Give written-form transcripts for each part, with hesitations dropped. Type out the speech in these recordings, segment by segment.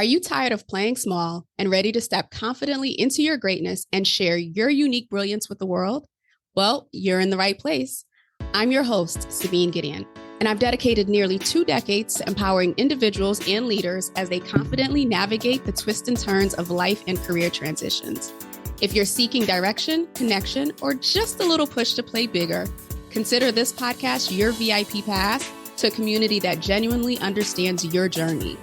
Are you tired of playing small and ready to step confidently into your greatness and share your unique brilliance with the world? Well, you're in the right place. I'm your host, Sabine Gideon, and I've dedicated nearly 2 decades to empowering individuals and leaders as they confidently navigate the twists and turns of life and career transitions. If you're seeking direction, connection, or just a little push to play bigger, consider this podcast your VIP pass to a community that genuinely understands your journey.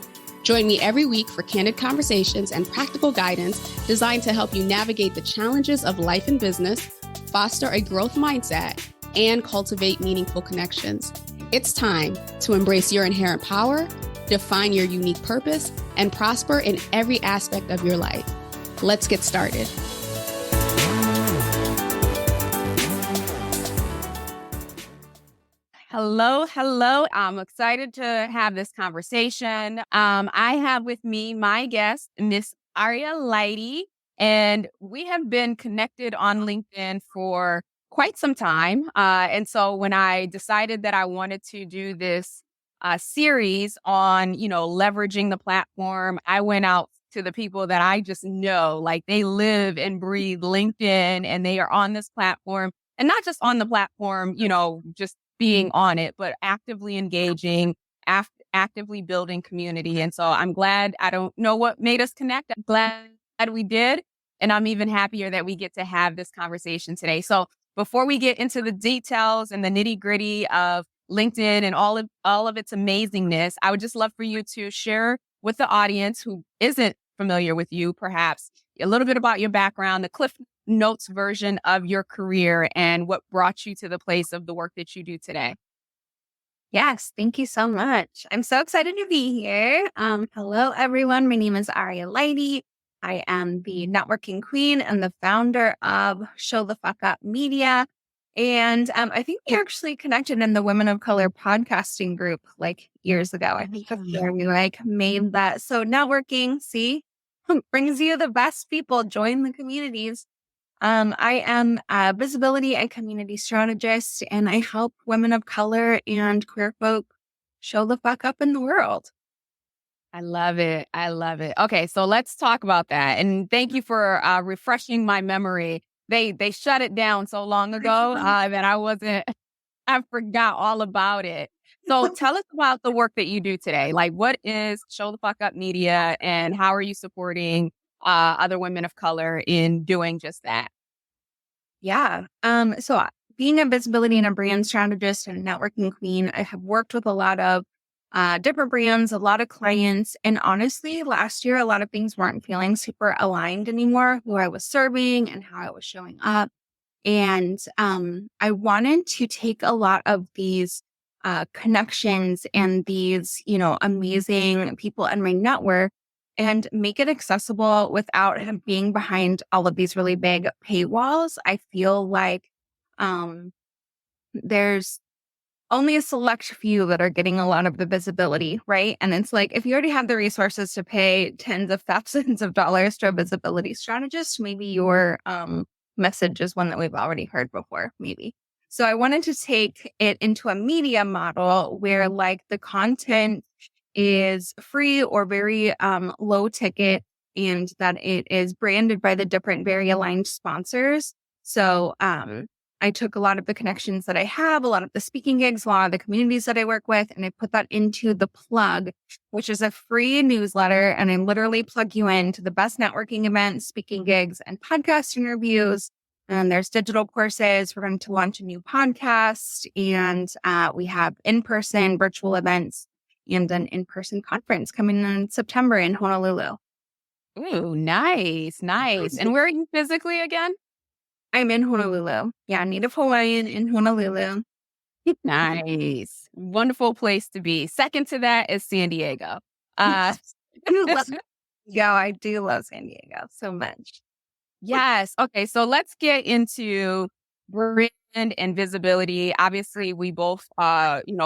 Join me every week for candid conversations and practical guidance designed to help you navigate the challenges of life and business, foster a growth mindset, and cultivate meaningful connections. It's time to embrace your inherent power, define your unique purpose, and prosper in every aspect of your life. Let's get started. Hello. I'm excited to have this conversation. I have with me my guest, Miss Aria, and we have been connected on LinkedIn for quite some time. And so when I decided that I wanted to do this series on, leveraging the platform, I went out to the people that I just know, like they live and breathe LinkedIn, and they are on this platform, and not just on the platform, just being on it, but actively engaging, actively building community. And so I'm glad. I don't know what made us connect. I'm glad we did. And I'm even happier that we get to have this conversation today. So before we get into the details and the nitty gritty of LinkedIn and all of its amazingness, I would just love for you to share with the audience who isn't familiar with you, perhaps a little bit about your background, the Cliff Notes version of your career, and what brought you to the place of the work that you do today. Yes, thank you so much. I'm so excited to be here. Hello, everyone. My name is Aria. I am the networking queen and the founder of Show the Fuck Up Media. And I think we actually connected in the Women of Color podcasting group like years ago. I think that's where we made that. So networking, see, brings you the best people. Join the communities. I am a visibility and community strategist, and I help women of color and queer folk show the fuck up in the world. I love it. Okay, so let's talk about that. And thank you for refreshing my memory. They shut it down so long ago that I forgot all about it. So tell us about the work that you do today. Like, what is Show the Fuck Up Media, and how are you supporting other women of color in doing just that? Yeah. So being a visibility and a brand strategist and a networking queen, I have worked with a lot of different brands, a lot of clients. And honestly, last year, a lot of things weren't feeling super aligned anymore, who I was serving and how I was showing up. And I wanted to take a lot of these connections and these, amazing people in my network and make it accessible without him being behind all of these really big paywalls. I feel like there's only a select few that are getting a lot of the visibility, right? And it's like, if you already have the resources to pay tens of thousands of dollars to a visibility strategist, maybe your message is one that we've already heard before, maybe. So I wanted to take it into a media model where the content is free or very low ticket, and that it is branded by the different very aligned sponsors. So I took a lot of the connections that I have, a lot of the speaking gigs, a lot of the communities that I work with, and I put that into The Plug, which is a free newsletter. And I literally plug you into the best networking events, speaking gigs, and podcast interviews. And there's digital courses. We're going to launch a new podcast, and we have in-person virtual events and an in-person conference coming in September in Honolulu. Ooh, nice. And where are you physically again? I'm in Honolulu. Yeah, Native Hawaiian in Honolulu. Nice. Wonderful place to be. Second to that is San Diego. I do love San Diego so much. Yes. Okay, so let's get into brand and visibility. Obviously, we both,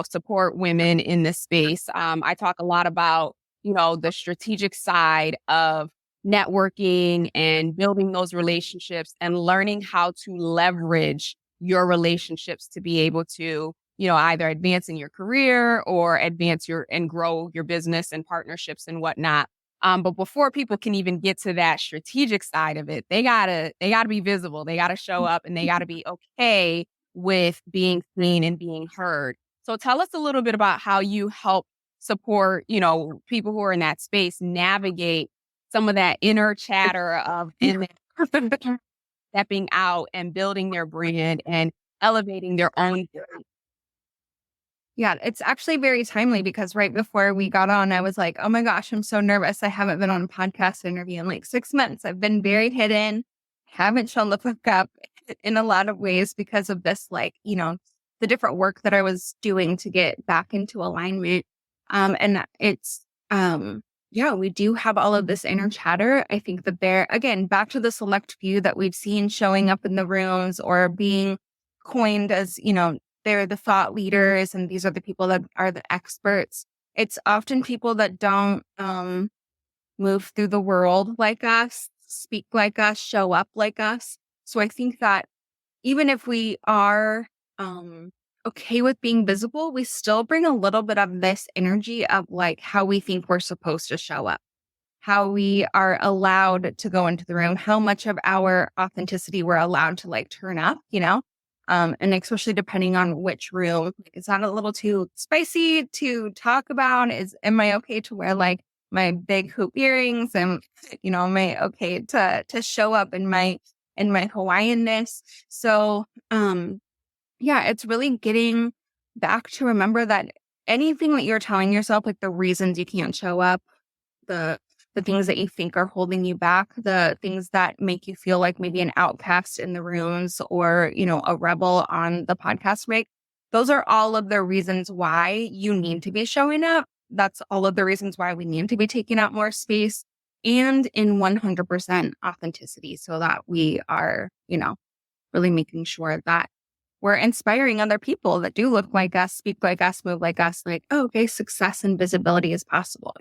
support women in this space. I talk a lot about, the strategic side of networking and building those relationships and learning how to leverage your relationships to be able to, either advance in your career or advance and grow your business and partnerships and whatnot. But before people can even get to that strategic side of it, they gotta be visible. They gotta show up and they gotta be okay with being seen and being heard. So tell us a little bit about how you help support, people who are in that space navigate some of that inner chatter of and stepping out and building their brand and elevating their own. Yeah, it's actually very timely because right before we got on, I was like, oh my gosh, I'm so nervous. I haven't been on a podcast interview in like 6 months. I've been very hidden, haven't shown the fuck up in a lot of ways because of this, like, the different work that I was doing to get back into alignment. And it's, yeah, we do have all of this inner chatter. I think that again, back to the select few that we've seen showing up in the rooms or being coined as, they're the thought leaders and these are the people that are the experts. It's often people that don't move through the world like us, speak like us, show up like us. So I think that even if we are okay with being visible, we still bring a little bit of this energy of like how we think we're supposed to show up, how we are allowed to go into the room, how much of our authenticity we're allowed to like turn up, and especially depending on which room. Like, is that a little too spicy to talk about? Am I okay to wear like my big hoop earrings and am I okay to show up in my Hawaiianness? So yeah, it's really getting back to remember that anything that you're telling yourself, like the reasons you can't show up, the things that you think are holding you back, the things that make you feel like maybe an outcast in the rooms or, a rebel on the podcast mic. Those are all of the reasons why you need to be showing up. That's all of the reasons why we need to be taking up more space and in 100% authenticity so that we are, really making sure that we're inspiring other people that do look like us, speak like us, move like us, like, oh, okay, success and visibility is possible.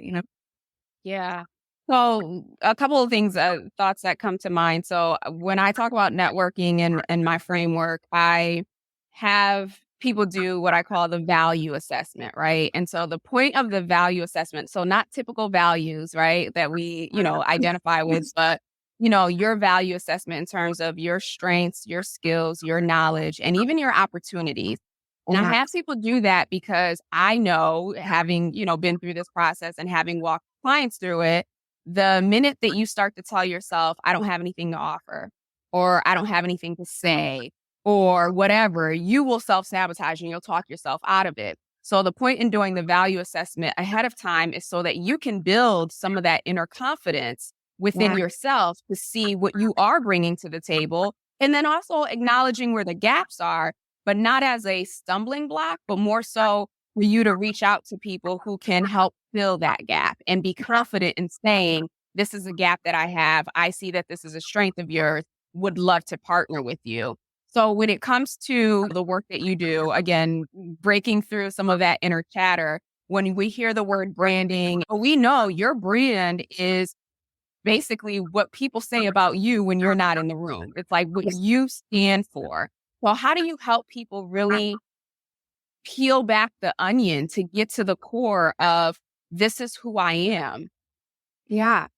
Yeah. So a couple of things, thoughts that come to mind. So when I talk about networking and my framework, I have people do what I call the value assessment, right? And so the point of the value assessment, so not typical values, right, that we, identify with, but your value assessment in terms of your strengths, your skills, your knowledge, and even your opportunities. And I Yeah. have people do that because I know, having, been through this process and having walked clients through it, the minute that you start to tell yourself, I don't have anything to offer, or I don't have anything to say, or whatever, you will self-sabotage and you'll talk yourself out of it. So the point in doing the value assessment ahead of time is so that you can build some of that inner confidence within Yeah. yourself to see what you are bringing to the table. And then also acknowledging where the gaps are, but not as a stumbling block, but more so for you to reach out to people who can help fill that gap and be confident in saying, this is a gap that I have. I see that this is a strength of yours. Would love to partner with you. So when it comes to the work that you do, again, breaking through some of that inner chatter, when we hear the word branding, we know your brand is basically what people say about you when you're not in the room. It's like what you stand for. Well, how do you help people really peel back the onion to get to the core of this is who I am? Yeah.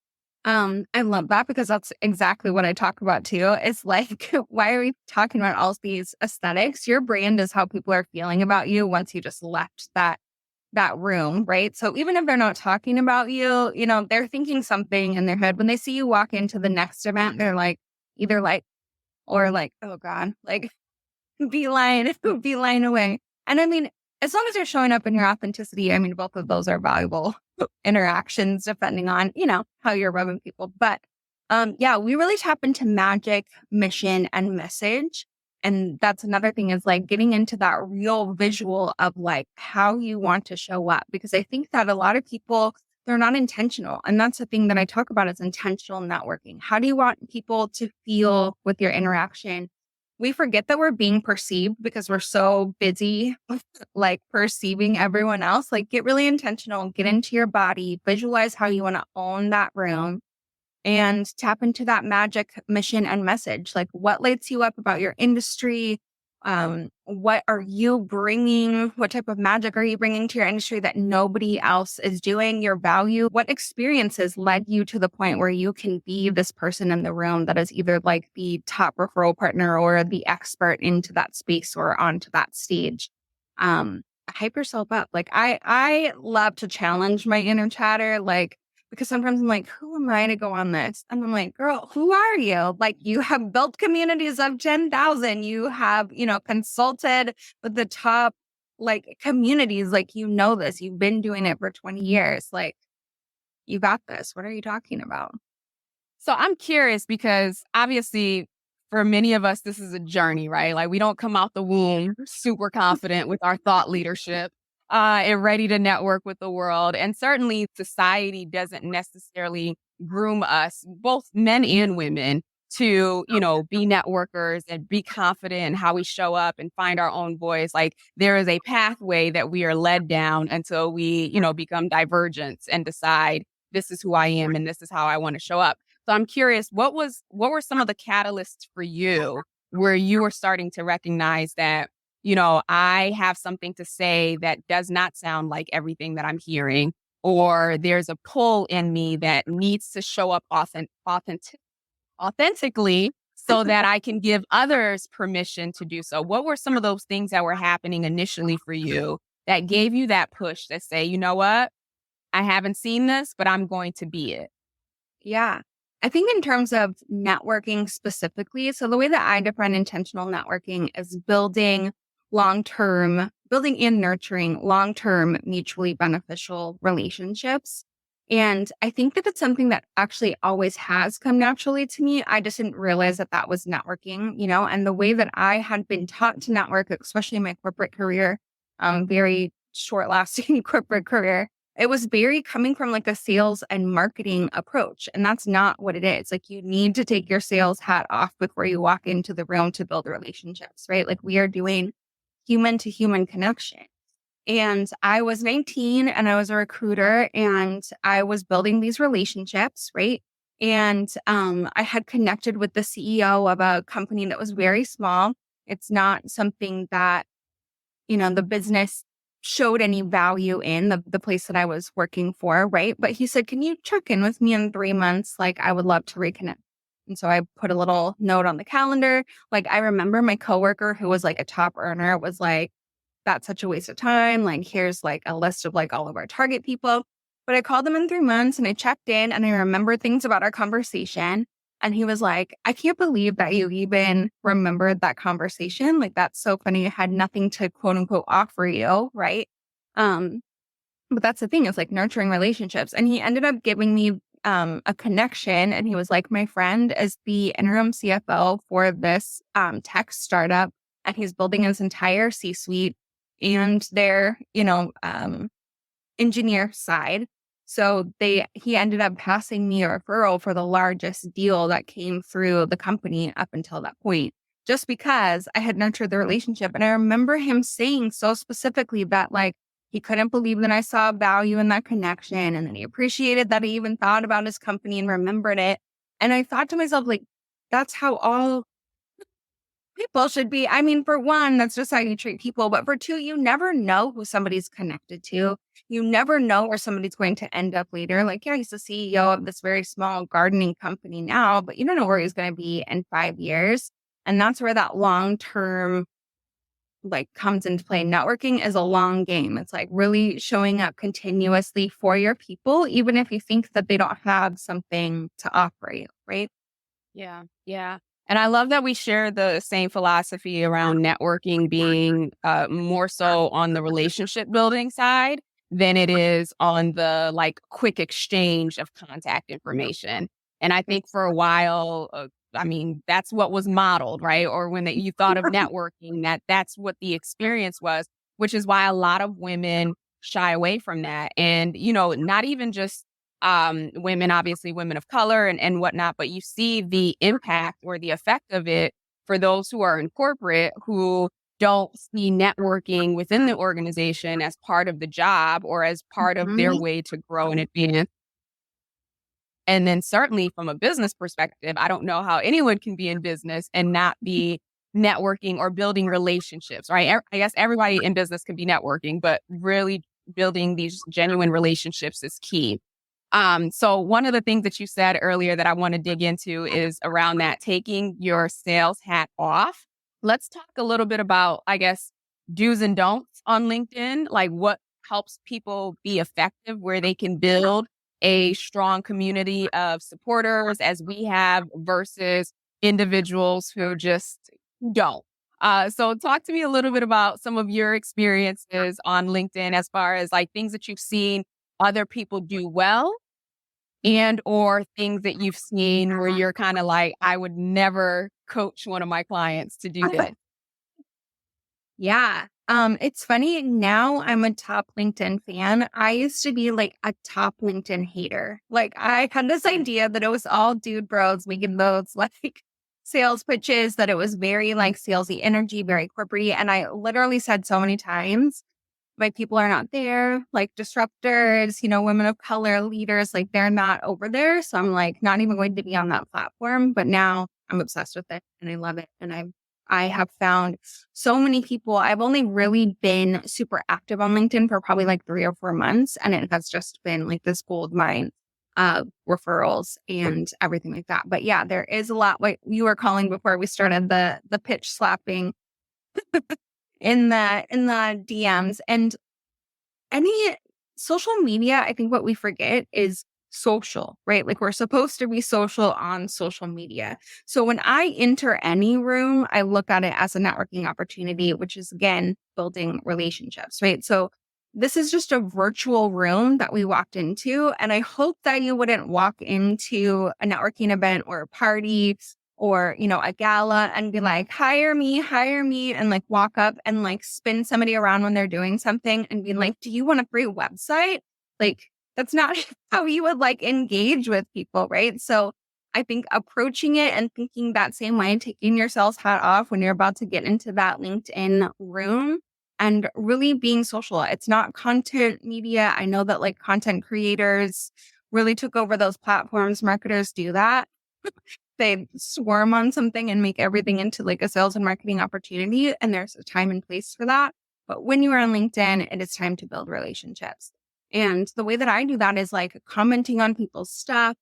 I love that because that's exactly what I talk about too. It's like, why are we talking about all these aesthetics? Your brand is how people are feeling about you once you just left that room, right? So even if they're not talking about you, they're thinking something in their head. When they see you walk into the next event, they're like, either like, or like, oh God, like beeline, beeline away. And I mean, as long as you're showing up in your authenticity, I mean, both of those are valuable interactions depending on, how you're rubbing people. But yeah, we really tap into magic, mission, and message. And that's another thing is like getting into that real visual of like how you want to show up. Because I think that a lot of people, they're not intentional. And that's the thing that I talk about is intentional networking. How do you want people to feel with your interaction? We forget that we're being perceived because we're so busy like perceiving everyone else. Like get really intentional, get into your body, visualize how you want to own that room and tap into that magic mission and message. Like what lights you up about your industry? What are you bringing? What type of magic are you bringing to your industry that nobody else is doing? Your value? What experiences led you to the point where you can be this person in the room that is either like the top referral partner or the expert into that space or onto that stage? Hype yourself up. Like I love to challenge my inner chatter. Like, because sometimes I'm like, who am I to go on this? And I'm like, girl, who are you? Like, you have built communities of 10,000. You have, consulted with the top like communities. Like, this. You've been doing it for 20 years. Like, you got this. What are you talking about? So I'm curious because obviously for many of us, this is a journey, right? Like we don't come out the womb super confident with our thought leadership and ready to network with the world. And certainly society doesn't necessarily groom us, both men and women, to, be networkers and be confident in how we show up and find our own voice. Like there is a pathway that we are led down until we, become divergents and decide this is who I am and this is how I want to show up. So I'm curious, what were some of the catalysts for you where you were starting to recognize that, I have something to say that does not sound like everything that I'm hearing, or there's a pull in me that needs to show up authentically so that I can give others permission to do so? What were some of those things that were happening initially for you that gave you that push that say, you know what? I haven't seen this, but I'm going to be it. Yeah. I think in terms of networking specifically, so the way that I define intentional networking is building and nurturing long-term mutually beneficial relationships. And I think that it's something that actually always has come naturally to me. I just didn't realize that that was networking, and the way that I had been taught to network, especially in my corporate career, very short lasting corporate career, it was very coming from like a sales and marketing approach. And that's not what it is. Like you need to take your sales hat off before you walk into the room to build relationships, right? Like we are doing human to human connection. And I was 19 and I was a recruiter and I was building these relationships, right? And I had connected with the CEO of a company that was very small. It's not something that the business showed any value in the place that I was working for, right? But he said, can you check in with me in 3 months? Like, I would love to reconnect. And so I put a little note on the calendar. Like, I remember my coworker who was like a top earner was like, that's such a waste of time. Like, here's like a list of like all of our target people. But I called him in 3 months and I checked in and I remember things about our conversation. And he was like, I can't believe that you even remembered that conversation. Like, that's so funny. I had nothing to quote unquote offer you. Right. Um, but that's the thing, is like nurturing relationships. And he ended up giving me a connection. And he was like, my friend is the interim CFO for this tech startup. And he's building his entire C-suite and their, engineer side. So he ended up passing me a referral for the largest deal that came through the company up until that point, just because I had nurtured the relationship. And I remember him saying so specifically that like he couldn't believe that I saw value in that connection. And then he appreciated that I even thought about his company and remembered it. And I thought to myself, like, that's how all people should be. I mean, for one, that's just how you treat people. But for two, you never know who somebody's connected to. You never know where somebody's going to end up later. Like, yeah, he's the CEO of this very small gardening company now, but you don't know where he's going to be in 5 years. And that's where that long term like comes into play. Networking is a long game. It's like really showing up continuously for your people, even if you think that they don't have something to offer you, right? Yeah. Yeah. And I love that we share the same philosophy around networking being more so on the relationship building side than it is on the like quick exchange of contact information. And I think for a while, I mean, that's what was modeled, right? Or when you thought of networking, that's what the experience was, which is why a lot of women shy away from that. And, not even just women, obviously women of color and whatnot, but you see the impact or the effect of it for those who are in corporate who don't see networking within the organization as part of the job or as part of their Mhm. way to grow and advance. And then certainly from a business perspective, I don't know how anyone can be in business and not be networking or building relationships, right? I guess everybody in business can be networking, but really building these genuine relationships is key. So one of the things that you said earlier that I want to dig into is around that taking your sales hat off. Let's talk a little bit about, I guess, do's and don'ts on LinkedIn, like what helps people be effective, where they can build a strong community of supporters as we have versus individuals who just don't. So talk to me a little bit about some of your experiences on LinkedIn as far as like things that you've seen other people do well and or things that you've seen where you're kind of like, I would never coach one of my clients to do this. Yeah. It's funny. Now I'm a top LinkedIn fan. I used to be like a top LinkedIn hater. Like I had this idea that it was all dude bros making those like sales pitches, that it was very like salesy energy, very corporate. And I literally said so many times, my people are not there, like disruptors, women of color, leaders, like they're not over there. So I'm like not even going to be on that platform. But now I'm obsessed with it and I love it. And I have found so many people. I've only really been super active on LinkedIn for probably like 3 or 4 months. And it has just been like this gold mine of referrals and everything like that. But yeah, there is a lot, like you were calling before we started, the pitch slapping in the DMs. And any social media, I think what we forget is social, right? Like we're supposed to be social on social media. So when I enter any room, I look at it as a networking opportunity, which is again, building relationships, right? So this is just a virtual room that we walked into. And I hope that you wouldn't walk into a networking event or a party or, a gala and be like, hire me, and like walk up and like spin somebody around when they're doing something and be like, do you want a free website? Like, that's not how you would like engage with people, right? So I think approaching it and thinking that same way, taking your sales hat off when you're about to get into that LinkedIn room and really being social. It's not content media. I know that like content creators really took over those platforms. Marketers do that. They swarm on something and make everything into like a sales and marketing opportunity. And there's a time and place for that. But when you are on LinkedIn, it is time to build relationships. And the way that I do that is like commenting on people's stuff,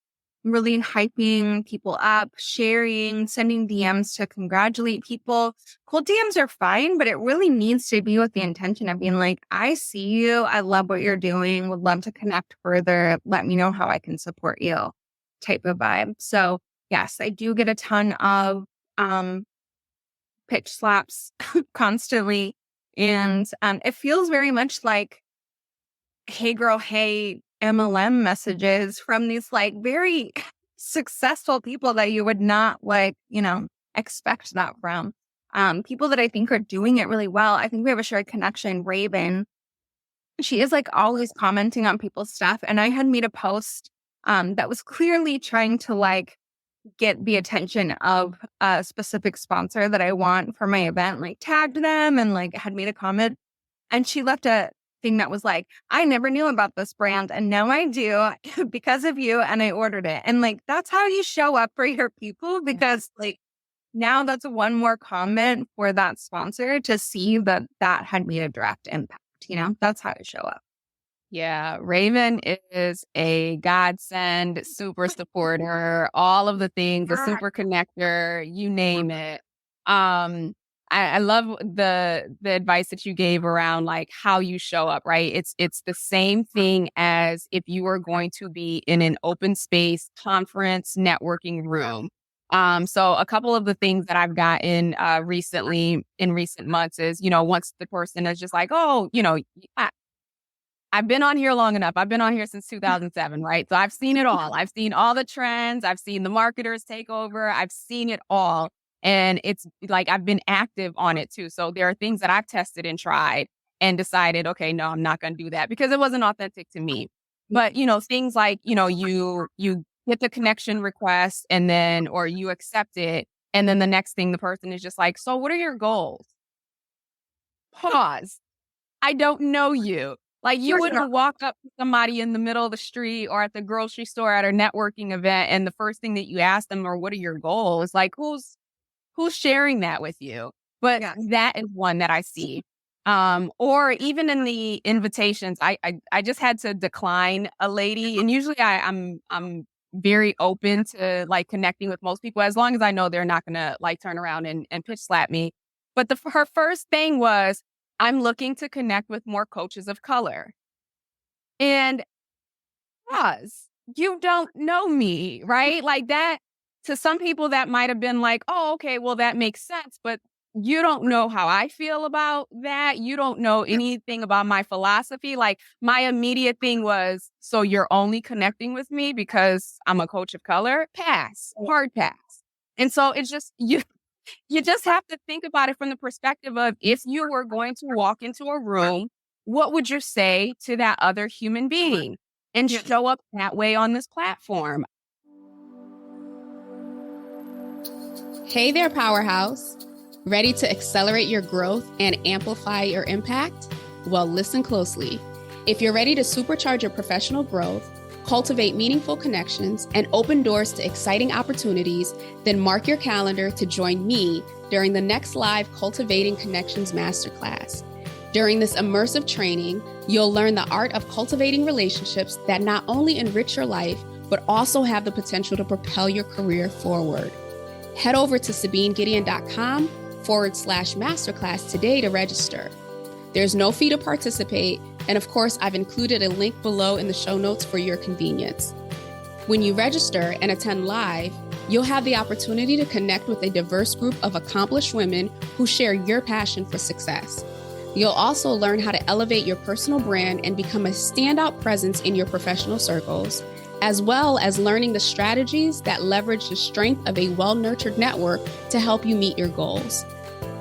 really hyping people up, sharing, sending DMs to congratulate people. Cold DMs are fine, but it really needs to be with the intention of being like, I see you. I love what you're doing. Would love to connect further. Let me know how I can support you type of vibe. So yes, I do get a ton of pitch slaps constantly. And it feels very much like, hey girl, hey MLM messages from these like very successful people that you would not like, expect that from. People that I think are doing it really well. I think we have a shared connection, Raven. She is like always commenting on people's stuff. And I had made a post that was clearly trying to like get the attention of a specific sponsor that I want for my event, like tagged them and like had made a comment. And she left a thing that was like, I never knew about this brand and now I do because of you. And I ordered it. And like, that's how you show up for your people, because like now that's one more comment for that sponsor to see that that had made a direct impact. That's how I show up. Yeah, Raven is a godsend, super supporter, all of the things, a super connector, you name it. I love the advice that you gave around like how you show up, right? It's the same thing as if you are going to be in an open space conference networking room. So a couple of the things that I've gotten recently in recent months is, once the person is just like, oh, I've been on here long enough. I've been on here since 2007, right? So I've seen it all. I've seen all the trends. I've seen the marketers take over. I've seen it all. And it's like I've been active on it too. So there are things that I've tested and tried and decided, okay, no, I'm not going to do that because it wasn't authentic to me. But, things like, you get the connection request and then, or you accept it. And then the next thing the person is just like, so what are your goals? Pause. I don't know you. Like you wouldn't walk up to somebody in the middle of the street or at the grocery store at a networking event and the first thing that you ask them are, what are your goals? Like who's who's sharing that with you? But Yeah. that is one that I see. Or even in the invitations, I just had to decline a lady, and usually I'm very open to like connecting with most people as long as I know they're not gonna like turn around and pitch slap me. But her first thing was, I'm looking to connect with more coaches of color. And pause. You don't know me, right? Like that, to some people, that might have been like, oh, okay, well, that makes sense. But you don't know how I feel about that. You don't know anything about my philosophy. Like, my immediate thing was, so you're only connecting with me because I'm a coach of color? Pass, hard pass. And so it's just, you just have to think about it from the perspective of, if you were going to walk into a room, what would you say to that other human being? And Yeah. show up that way on this platform. Hey there, Powerhouse. Ready to accelerate your growth and amplify your impact? Well, listen closely. If you're ready to supercharge your professional growth, cultivate meaningful connections, and open doors to exciting opportunities, then mark your calendar to join me during the next live Cultivating Connections Masterclass. During this immersive training, you'll learn the art of cultivating relationships that not only enrich your life, but also have the potential to propel your career forward. Head over to sabinegideon.com/masterclass today to register. There's no fee to participate, and of course, I've included a link below in the show notes for your convenience. When you register and attend live, you'll have the opportunity to connect with a diverse group of accomplished women who share your passion for success. You'll also learn how to elevate your personal brand and become a standout presence in your professional circles, as well as learning the strategies that leverage the strength of a well-nurtured network to help you meet your goals.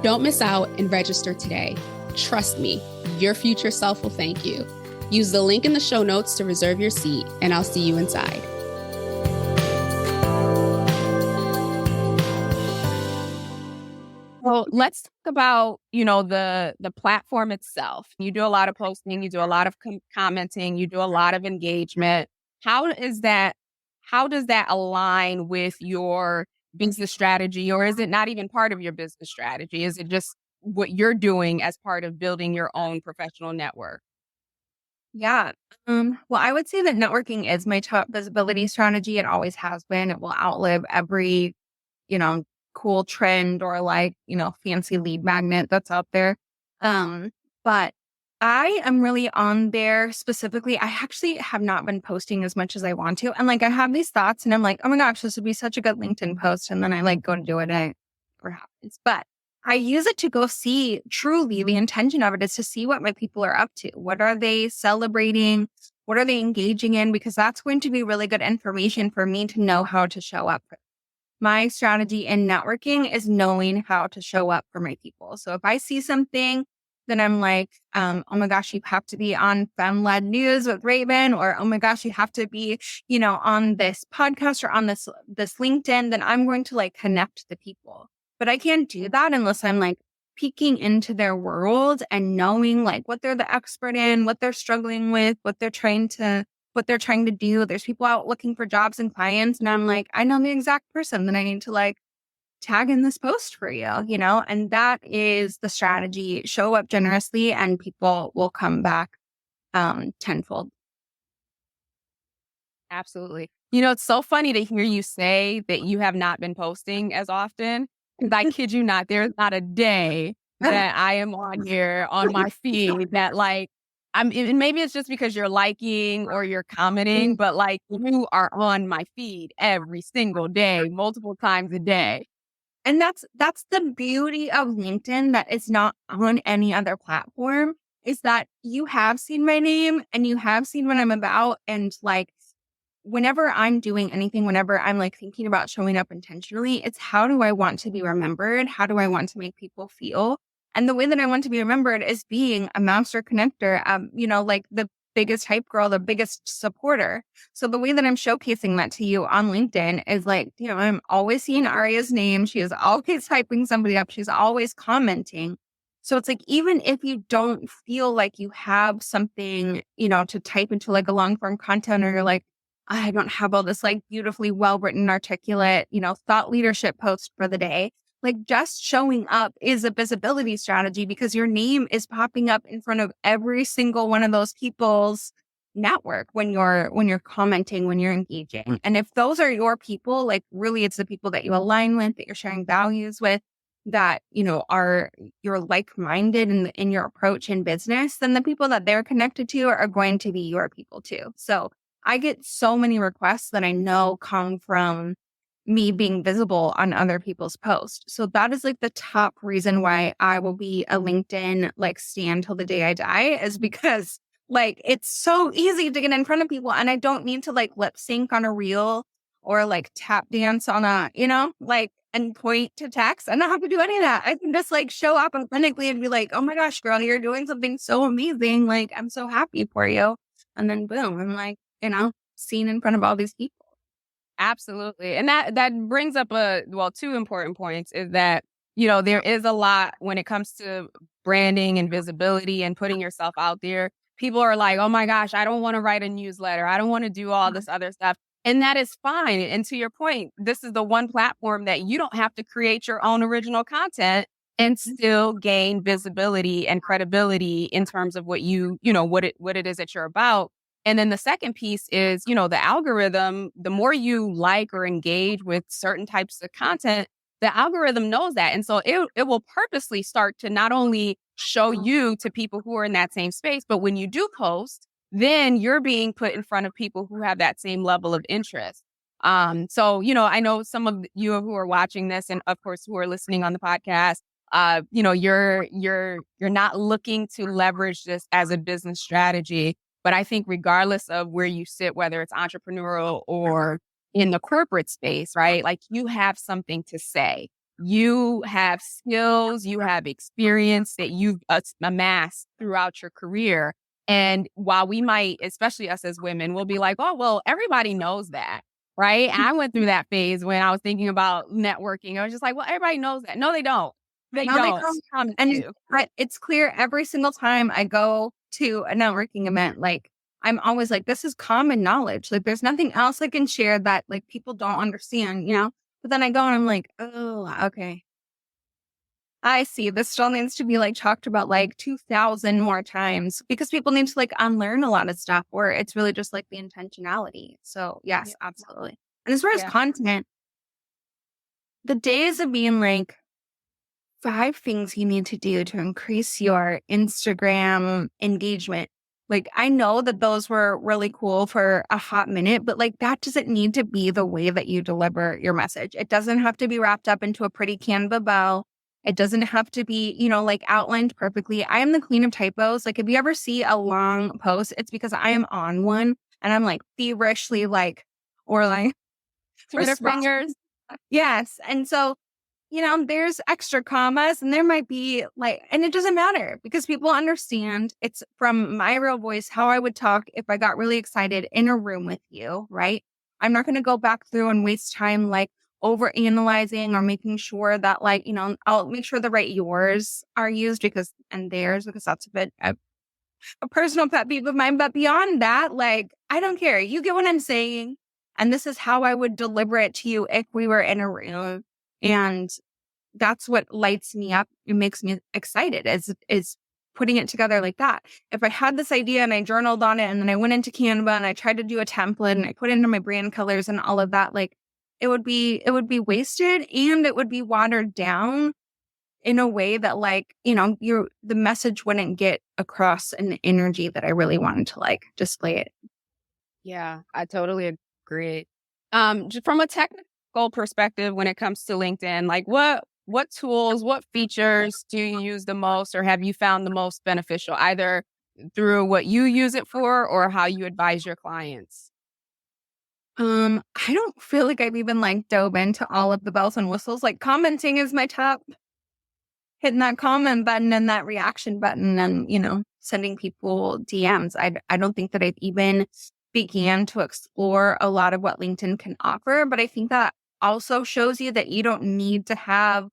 Don't miss out and register today. Trust me, your future self will thank you. Use the link in the show notes to reserve your seat, and I'll see you inside. So let's talk about, the platform itself. You do a lot of posting, you do a lot of commenting, you do a lot of engagement. How is that? How does that align with your business strategy, or is it not even part of your business strategy? Is it just what you're doing as part of building your own professional network? Yeah. Well, I would say that networking is my top visibility strategy. It always has been. It will outlive every, you know, cool trend or like, fancy lead magnet that's out there. But I am really on there specifically. I actually have not been posting as much as I want to. And like, I have these thoughts and I'm like, oh my gosh, this would be such a good LinkedIn post. And then I like go to do it and it never happens. But I use it to go see, truly the intention of it is to see what my people are up to. What are they celebrating? What are they engaging in? Because that's going to be really good information for me to know how to show up. My strategy in networking is knowing how to show up for my people. So if I see something, then I'm like, oh my gosh, you have to be on Femme-Led News with Raven, or oh my gosh, you have to be, on this podcast or on this LinkedIn, then I'm going to like connect the people. But I can't do that unless I'm like peeking into their world and knowing like what they're the expert in, what they're struggling with, what they're trying to do. There's people out looking for jobs and clients. And I'm like, I know the exact person that I need to like tag in this post for you, and that is the strategy. Show up generously and people will come back tenfold. Absolutely. It's so funny to hear you say that you have not been posting as often. Because I kid you not, there's not a day that I am on here on my feed that like, and maybe it's just because you're liking or you're commenting, but like you are on my feed every single day, multiple times a day. And that's the beauty of LinkedIn that is not on any other platform, is that you have seen my name and you have seen what I'm about. And like, whenever I'm doing anything, whenever I'm like thinking about showing up intentionally, it's how do I want to be remembered? How do I want to make people feel? And the way that I want to be remembered is being a master connector, like the biggest hype girl, the biggest supporter. So the way that I'm showcasing that to you on LinkedIn is like, I'm always seeing Aria's name. She is always hyping somebody up. She's always commenting. So it's like, even if you don't feel like you have something, to type into like a long form content, or you're like, I don't have all this like beautifully well written, articulate, thought leadership post for the day. like just showing up is a visibility strategy because your name is popping up in front of every single one of those people's network when you're commenting, when you're engaging. And if those are your people, like really it's the people that you align with, that you're sharing values with, that, are you're like-minded in your approach in business, then the people that they're connected to are going to be your people too. So I get so many requests that I know come from me being visible on other people's posts. So that is like the top reason why I will be a LinkedIn like stan till the day I die, is because like it's so easy to get in front of people and I don't need to like lip sync on a reel or like tap dance on a, like and point to text. I don't have to do any of that. I can just like show up authentically and be like, oh my gosh, girl, you're doing something so amazing. Like, I'm so happy for you. And then boom, I'm like, seen in front of all these people. Absolutely. And that brings up two important points is that, there is a lot when it comes to branding and visibility and putting yourself out there. People are like, oh my gosh, I don't want to write a newsletter. I don't want to do all this other stuff. And that is fine. And to your point, this is the one platform that you don't have to create your own original content and still gain visibility and credibility in terms of what what it is that you're about. And then the second piece is, the algorithm, the more you like or engage with certain types of content, the algorithm knows that. And so it will purposely start to not only show you to people who are in that same space, but when you do post, then you're being put in front of people who have that same level of interest. So, I know some of you who are watching this and of course who are listening on the podcast, you're not looking to leverage this as a business strategy. But I think regardless of where you sit, whether it's entrepreneurial or in the corporate space, right? Like you have something to say. You have skills, you have experience that you've amassed throughout your career. And while we might, especially us as women, we'll be like, oh, well, everybody knows that, right? I went through that phase when I was thinking about networking. I was just like, well, everybody knows that. No, they don't. They No, they don't. don't. And it's clear every single time I go to a networking event, like I'm always like, this is common knowledge. Like there's nothing else I can share that like people don't understand, But then I go and I'm like, oh, okay. I see. This still needs to be like talked about like 2,000 more times because people need to like unlearn a lot of stuff where it's really just like the intentionality. So yes, absolutely. And as far as content, the days of being like 5 things you need to do to increase your Instagram engagement. Like, I know that those were really cool for a hot minute, but like that doesn't need to be the way that you deliver your message. It doesn't have to be wrapped up into a pretty Canva bow. It doesn't have to be, like outlined perfectly. I am the queen of typos. Like, if you ever see a long post, it's because I am on one and I'm like feverishly like, or like Twitter fingers. Yes. And so, there's extra commas and there might be like, and it doesn't matter because people understand it's from my real voice, how I would talk if I got really excited in a room with you, right? I'm not going to go back through and waste time like over analyzing or making sure that like, I'll make sure the right yours are used because that's a bit a personal pet peeve of mine. But beyond that, like, I don't care. You get what I'm saying. And this is how I would deliver it to you if we were in a room. And that's what lights me up. It makes me excited is putting it together like that. If I had this idea and I journaled on it and then I went into Canva and I tried to do a template and I put into my brand colors and all of that, like it would be wasted and it would be watered down in a way that like, the message wouldn't get across an energy that I really wanted to like display it. Yeah, I totally agree. Just from a technical perspective, when it comes to LinkedIn, like what tools, what features do you use the most or have you found the most beneficial, either through what you use it for or how you advise your clients? I don't feel like I've even like dove into all of the bells and whistles. Like commenting is my top, hitting that comment button and that reaction button and, sending people DMs. I don't think that I've even began to explore a lot of what LinkedIn can offer, but I think that also shows you that you don't need to have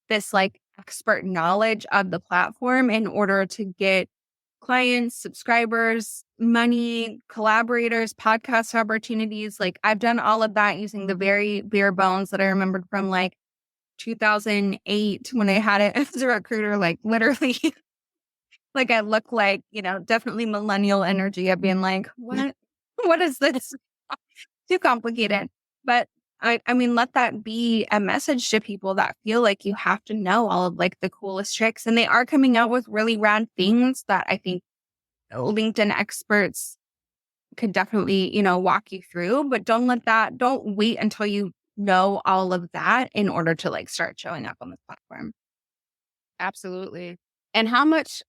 this like expert knowledge of the platform in order to get clients, subscribers, money, collaborators, podcast opportunities. Like I've done all of that using the very bare bones that I remembered from like 2008 when I had it as a recruiter, like literally, like I look like, definitely millennial energy of being like, what is this? Too complicated. But I mean, let that be a message to people that feel like you have to know all of like the coolest tricks. And they are coming out with really rad things that I think LinkedIn experts could definitely, walk you through. But don't wait until you know all of that in order to like start showing up on this platform. Absolutely. And how much,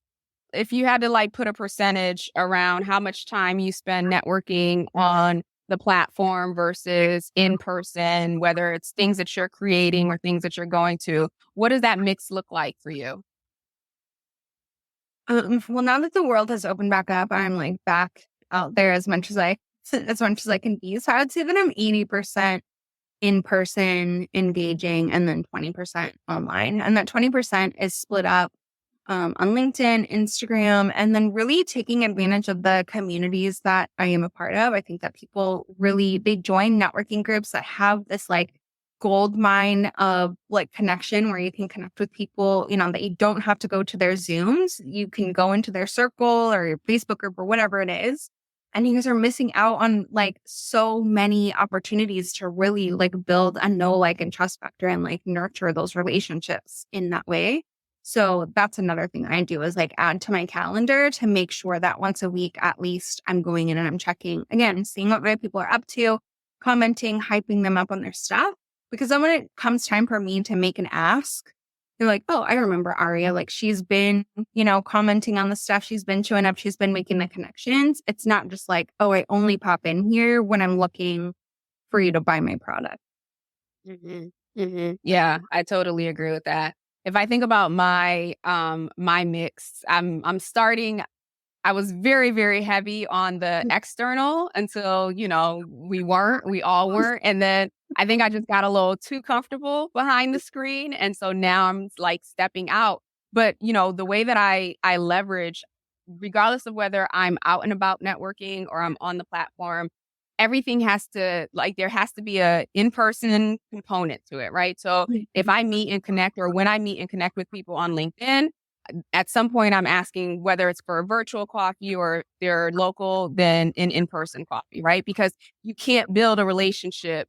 if you had to like put a percentage around how much time you spend networking on the platform versus in person, whether it's things that you're creating or things that you're going to, what does that mix look like for you? Well, now that the world has opened back up, I'm like back out there as much as I can be. So I would say that I'm 80% in person engaging and then 20% online. And that 20% is split up on LinkedIn, Instagram, and then really taking advantage of the communities that I am a part of. I think that people really, they join networking groups that have this like gold mine of like connection where you can connect with people, that you don't have to go to their Zooms. You can go into their circle or your Facebook group or whatever it is. And you guys are missing out on like so many opportunities to really like build a know, like, and trust factor and like nurture those relationships in that way. So that's another thing I do is like add to my calendar to make sure that once a week, at least I'm going in and I'm checking again, seeing what other people are up to, commenting, hyping them up on their stuff. Because then when it comes time for me to make an ask, they're like, oh, I remember Aria. Like she's been, commenting on the stuff. She's been showing up. She's been making the connections. It's not just like, oh, I only pop in here when I'm looking for you to buy my product. Yeah, I totally agree with that. If I think about my my mix, I'm starting. I was very, very heavy on the external until, we all weren't. And then I think I just got a little too comfortable behind the screen. And so now I'm like stepping out. But, the way that I leverage, regardless of whether I'm out and about networking or I'm on the platform, everything has to like, there has to be a in-person component to it, right? So if I meet and connect or when I meet and connect with people on LinkedIn, at some point I'm asking whether it's for a virtual coffee or they're local, then an in-person coffee, right? Because you can't build a relationship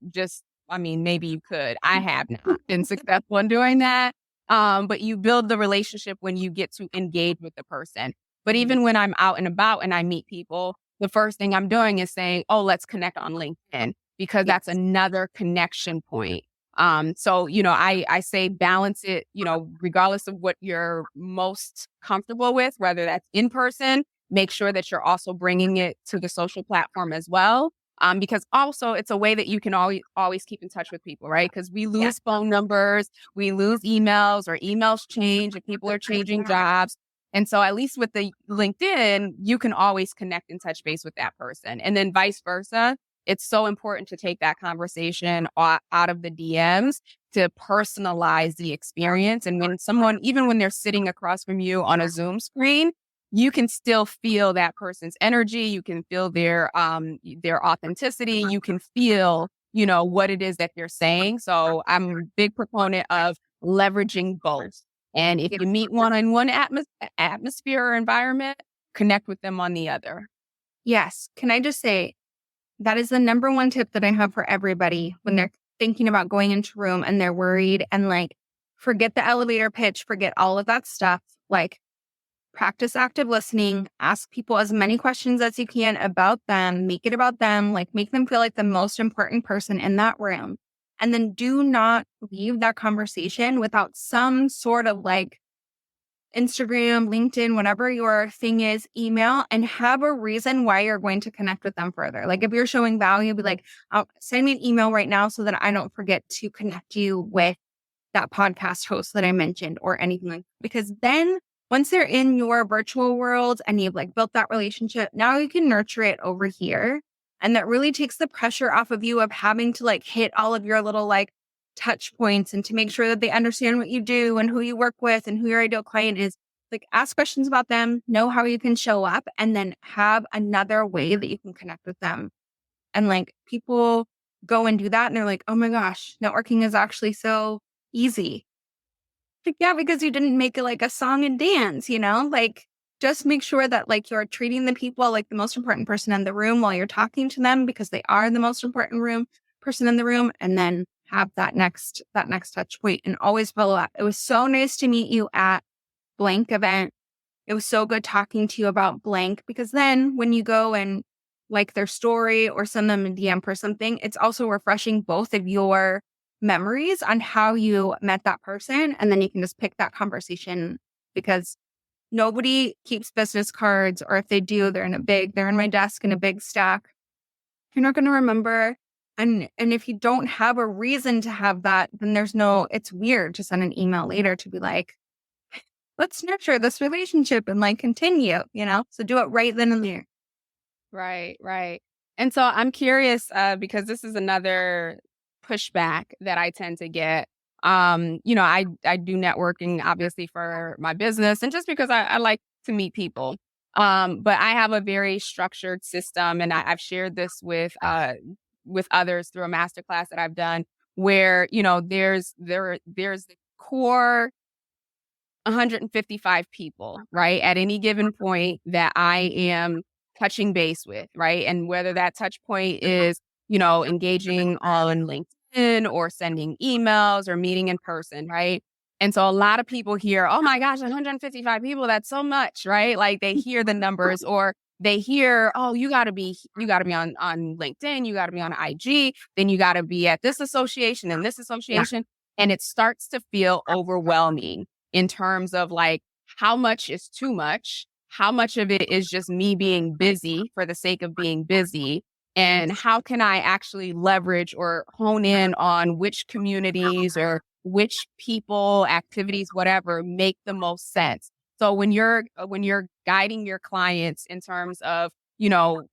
maybe you could. I have not been successful in doing that. But you build the relationship when you get to engage with the person. But even when I'm out and about and I meet people, the first thing I'm doing is saying, oh, let's connect on LinkedIn because that's another connection point. So, I say balance it, regardless of what you're most comfortable with, whether that's in person, make sure that you're also bringing it to the social platform as well. Because also it's a way that you can always keep in touch with people, right? Because we lose phone numbers, we lose emails or emails change if people are changing jobs. And so at least with the LinkedIn, you can always connect and touch base with that person. And then vice versa. It's so important to take that conversation out of the DMs to personalize the experience. And when even when they're sitting across from you on a Zoom screen, you can still feel that person's energy. You can feel their authenticity. You can feel, what it is that they're saying. So I'm a big proponent of leveraging both. And if you meet one on one atmosphere or environment, connect with them on the other. Yes. Can I just say, that is the number one tip that I have for everybody when they're thinking about going into a room and they're worried and like, forget the elevator pitch, forget all of that stuff. Like, practice active listening, ask people as many questions as you can about them, make it about them, like make them feel like the most important person in that room. And then do not leave that conversation without some sort of like Instagram, LinkedIn, whatever your thing is, email, and have a reason why you're going to connect with them further. Like if you're showing value, be like, send me an email right now so that I don't forget to connect you with that podcast host that I mentioned or anything like that. Because then once they're in your virtual world and you've like built that relationship, now you can nurture it over here. And that really takes the pressure off of you of having to like hit all of your little like touch points and to make sure that they understand what you do and who you work with and who your ideal client is. Like ask questions about them, know how you can show up, and then have another way that you can connect with them. And like people go and do that and they're like, oh my gosh, networking is actually so easy. Like, yeah, because you didn't make it like a song and dance, like just make sure that like you're treating the people like the most important person in the room while you're talking to them because they are the most important person in the room. And then have that next touch point and always follow up. It was so nice to meet you at blank event. It was so good talking to you about blank because then when you go and like their story or send them a DM for something, it's also refreshing both of your memories on how you met that person. And then you can just pick that conversation because nobody keeps business cards, or if they do, they're in my desk in a big stack. You're not going to remember. And if you don't have a reason to have that, then it's weird to send an email later to be like, let's nurture this relationship and like continue, So do it right then and there. Right, right. And so I'm curious, because this is another pushback that I tend to get. I do networking obviously for my business and just because I like to meet people. But I have a very structured system, and I've shared this with others through a masterclass that I've done, where there's the core 155 people, right, at any given point that I am touching base with, right? And whether that touch point is, engaging on LinkedIn or sending emails or meeting in person, right? And so a lot of people hear, oh my gosh, 155 people, that's so much, right? Like they hear the numbers or they hear, oh, you gotta be on LinkedIn, you gotta be on IG, then you gotta be at this association and this association. And it starts to feel overwhelming in terms of like how much is too much, how much of it is just me being busy for the sake of being busy, and how can I actually leverage or hone in on which communities or which people, activities, whatever make the most sense. So when you're guiding your clients in terms of,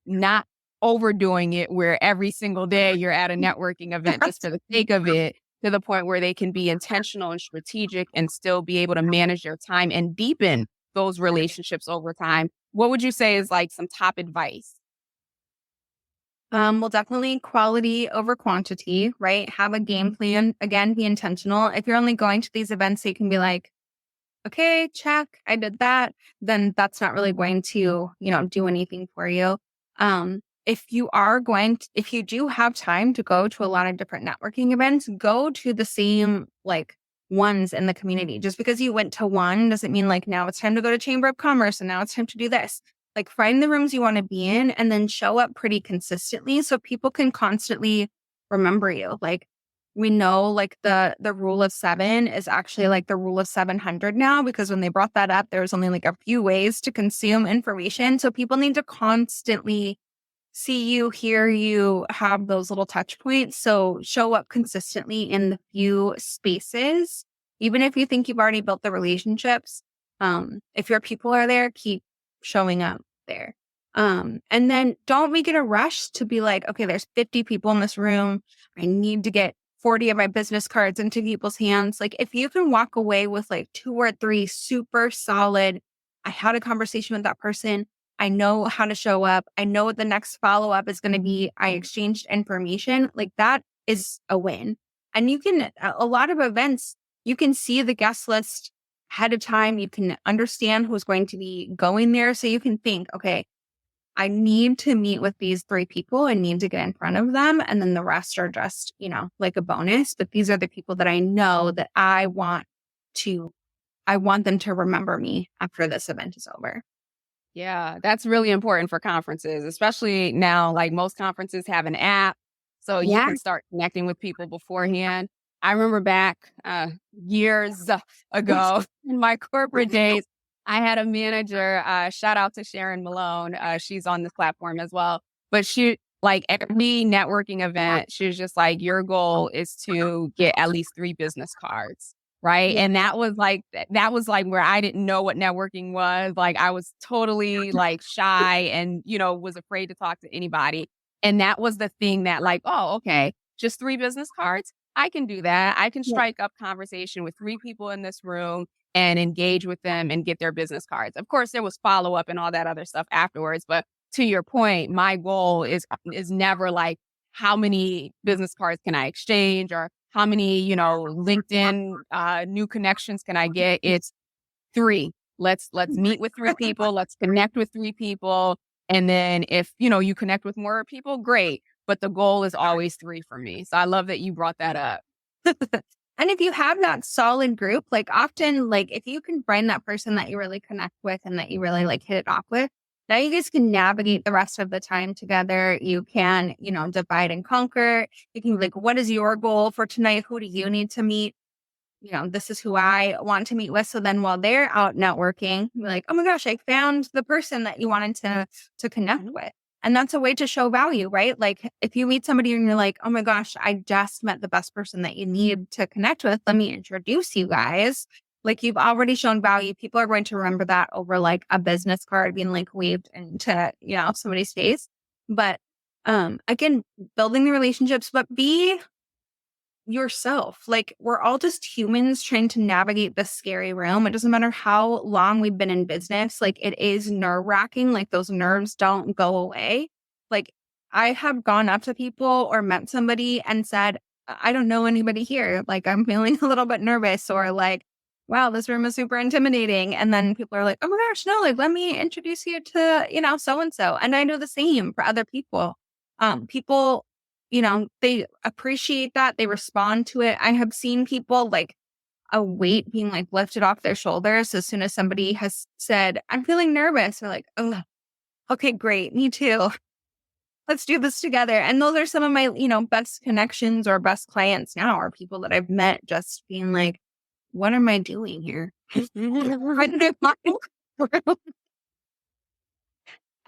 not overdoing it where every single day you're at a networking event just for the sake of it, to the point where they can be intentional and strategic and still be able to manage their time and deepen those relationships over time. What would you say is like some top advice? Well, definitely quality over quantity, right? Have a game plan. Again, be intentional. If you're only going to these events, so you can be like, okay, check, I did that, then that's not really going to, do anything for you. If you do have time to go to a lot of different networking events, go to the same like ones in the community. Just because you went to one doesn't mean like now it's time to go to Chamber of Commerce and now it's time to do this. Like find the rooms you want to be in and then show up pretty consistently so people can constantly remember you. Like we know like the rule of 7 is actually like the rule of 700 now, because when they brought that up, there was only like a few ways to consume information. So people need to constantly see you, hear you, have those little touch points. So show up consistently in the few spaces, even if you think you've already built the relationships. If your people are there, keep showing up there. And then don't make it a rush to be like, okay, there's 50 people in this room. I need to get 40 of my business cards into people's hands. Like if you can walk away with like 2 or 3 super solid, I had a conversation with that person, I know how to show up, I know what the next follow up is going to be, I exchanged information, like that is a win. And you can, a lot of events, you can see the guest list ahead of time. You can understand who's going to be going there. So you can think, okay, I need to meet with these 3 people and need to get in front of them. And then the rest are just, like a bonus. But these are the people that I know that I want them to remember me after this event is over. Yeah, that's really important for conferences, especially now. Like most conferences have an app, so you can start connecting with people beforehand. I remember back years ago in my corporate days, I had a manager, shout out to Sharon Malone. She's on this platform as well. But she, like every networking event, she was just like, your goal is to get at least 3 business cards. Right. Yeah. And that was like where I didn't know what networking was. Like I was totally like shy and, was afraid to talk to anybody. And that was the thing that like, oh, okay, just 3 business cards. I can do that. I can strike up conversation with 3 people in this room and engage with them and get their business cards. Of course, there was follow up and all that other stuff afterwards. But to your point, my goal is never like, how many business cards can I exchange or how many, LinkedIn new connections can I get? It's 3. Let's meet with 3 people. Let's connect with 3 people. And then if, you connect with more people, great. But the goal is always 3 for me. So I love that you brought that up. And if you have that solid group, like often, like if you can find that person that you really connect with and that you really like hit it off with, now you guys can navigate the rest of the time together. You can, divide and conquer. You can be like, what is your goal for tonight? Who do you need to meet? This is who I want to meet with. So then while they're out networking, you're like, oh my gosh, I found the person that you wanted to connect with. And that's a way to show value, right? Like if you meet somebody and you're like, oh my gosh, I just met the best person that you need to connect with. Let me introduce you guys. Like you've already shown value. People are going to remember that over like a business card being like waved into, somebody's face. But again, building the relationships, but be yourself. Like we're all just humans trying to navigate this scary realm. It doesn't matter how long we've been in business. Like it is nerve wracking. Like those nerves don't go away. Like I have gone up to people or met somebody and said, I don't know anybody here. Like I'm feeling a little bit nervous or like, wow, this room is super intimidating. And then people are like, oh my gosh, no, like let me introduce you to, so-and-so. And I know the same for other people. People they appreciate that. They respond to it. I have seen people like a weight being like lifted off their shoulders as soon as somebody has said, I'm feeling nervous. They're like, oh, okay, great. Me too. Let's do this together. And those are some of my, best connections or best clients now are people that I've met just being like, what am I doing here? Why did I find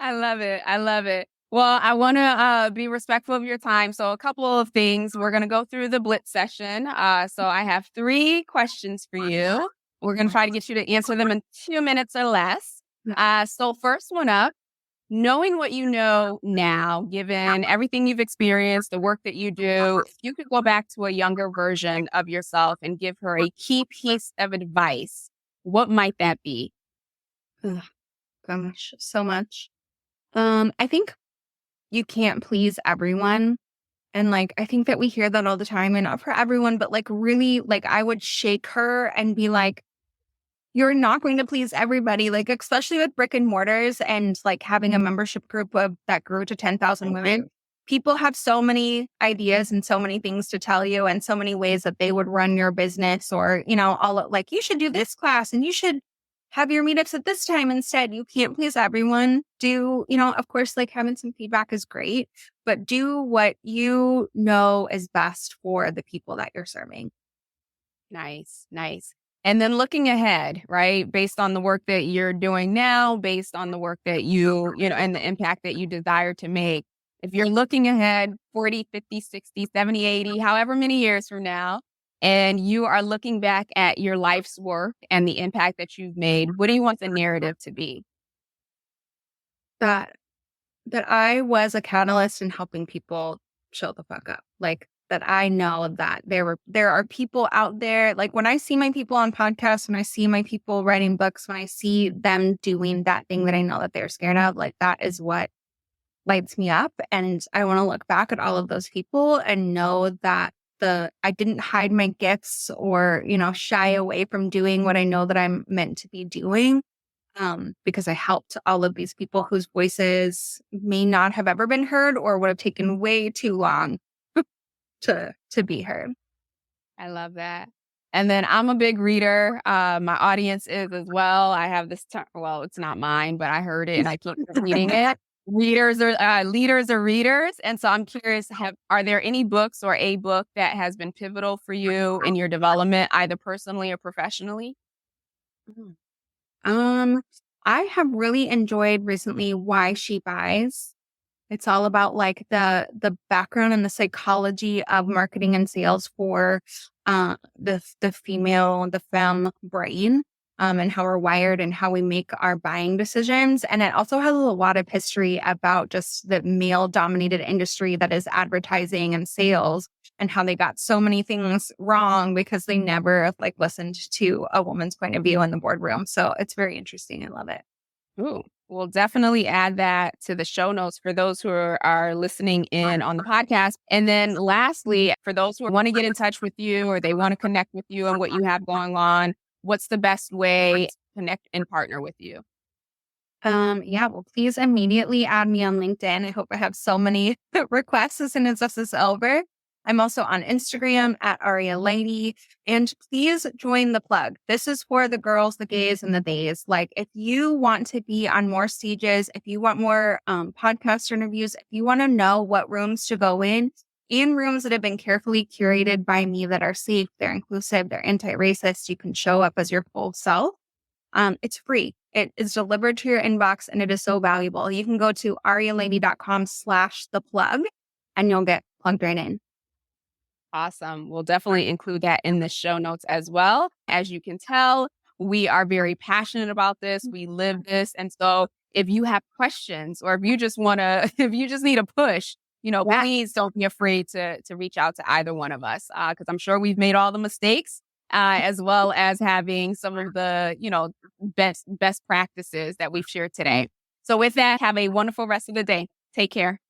I love it. I love it. Well, I want to be respectful of your time. So a couple of things. We're going to go through the blitz session. So I have 3 questions for you. We're going to try to get you to answer them in 2 minutes or less. So first one up, knowing what you know now, given everything you've experienced, the work that you do, if you could go back to a younger version of yourself and give her a key piece of advice, what might that be? Gosh, so much. I think you can't please everyone. And like, I think that we hear that all the time and not for everyone, but like really, like I would shake her and be like, you're not going to please everybody. Like, especially with brick and mortars and like having a membership group that grew to 10,000 women. People have so many ideas and so many things to tell you and so many ways that they would run your business or, all like you should do this class and you should have your meetups at this time instead. You can't please everyone. Do, of course, like having some feedback is great, but do what you know is best for the people that you're serving. Nice, nice. And then looking ahead, right? Based on the work that you're doing now, based on the work that and the impact that you desire to make. If you're looking ahead 40, 50, 60, 70, 80, however many years from now, and you are looking back at your life's work and the impact that you've made, what do you want the narrative to be? That I was a catalyst in helping people show the fuck up. Like that I know that there are people out there. Like when I see my people on podcasts, when I see my people writing books, when I see them doing that thing that I know that they're scared of, like that is what lights me up. And I want to look back at all of those people and know that I didn't hide my gifts or, shy away from doing what I know that I'm meant to be doing. Because I helped all of these people whose voices may not have ever been heard or would have taken way too long to be heard. I love that. And then I'm a big reader. My audience is as well. I have this term. Well, it's not mine, but I heard it and I keep repeating it. Leaders are readers. And so I'm curious, are there any books or a book that has been pivotal for you in your development, either personally or professionally? I have really enjoyed recently Why She Buys. It's all about like the background and the psychology of marketing and sales for the femme brain. And how we're wired and how we make our buying decisions. And it also has a lot of history about just the male-dominated industry that is advertising and sales and how they got so many things wrong because they never listened to a woman's point of view in the boardroom. So it's very interesting. I love it. Ooh, We'll definitely add that to the show notes for those who are listening in on the podcast. And then lastly, for those who want to get in touch with you or they want to connect with you and what you have going on, what's the best way to connect and partner with you? Well, please immediately add me on LinkedIn. I hope I have so many requests as soon as this is over. I'm also on Instagram at Aria Lady. And please join the plug. This is for the girls, the gays, and the theys. Like, if you want to be on more stages, if you want more podcast interviews, if you want to know what rooms to go in rooms that have been carefully curated by me that are safe, they're inclusive, they're anti-racist, you can show up as your full self. It's free. It is delivered to your inbox and it is so valuable. You can go to arialady.com/theplug and you'll get plugged right in. Awesome. We'll definitely include that in the show notes as well. As you can tell, we are very passionate about this. We live this. And so if you have questions or if you just need a push, please don't be afraid to reach out to either one of us. Because I'm sure we've made all the mistakes, as well as having some of the, best practices that we've shared today. So with that, have a wonderful rest of the day. Take care.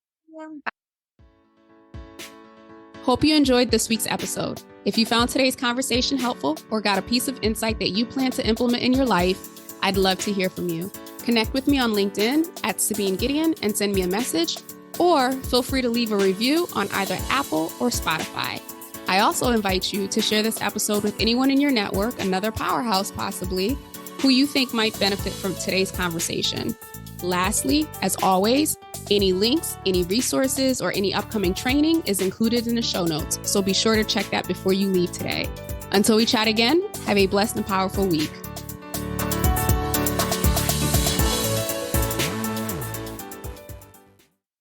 Hope you enjoyed this week's episode. If you found today's conversation helpful or got a piece of insight that you plan to implement in your life, I'd love to hear from you. Connect with me on LinkedIn at Sabine Gideon and send me a message, or feel free to leave a review on either Apple or Spotify. I also invite you to share this episode with anyone in your network, another powerhouse possibly, who you think might benefit from today's conversation. Lastly, as always, any links, any resources, or any upcoming training is included in the show notes, so be sure to check that before you leave today. Until we chat again, have a blessed and powerful week.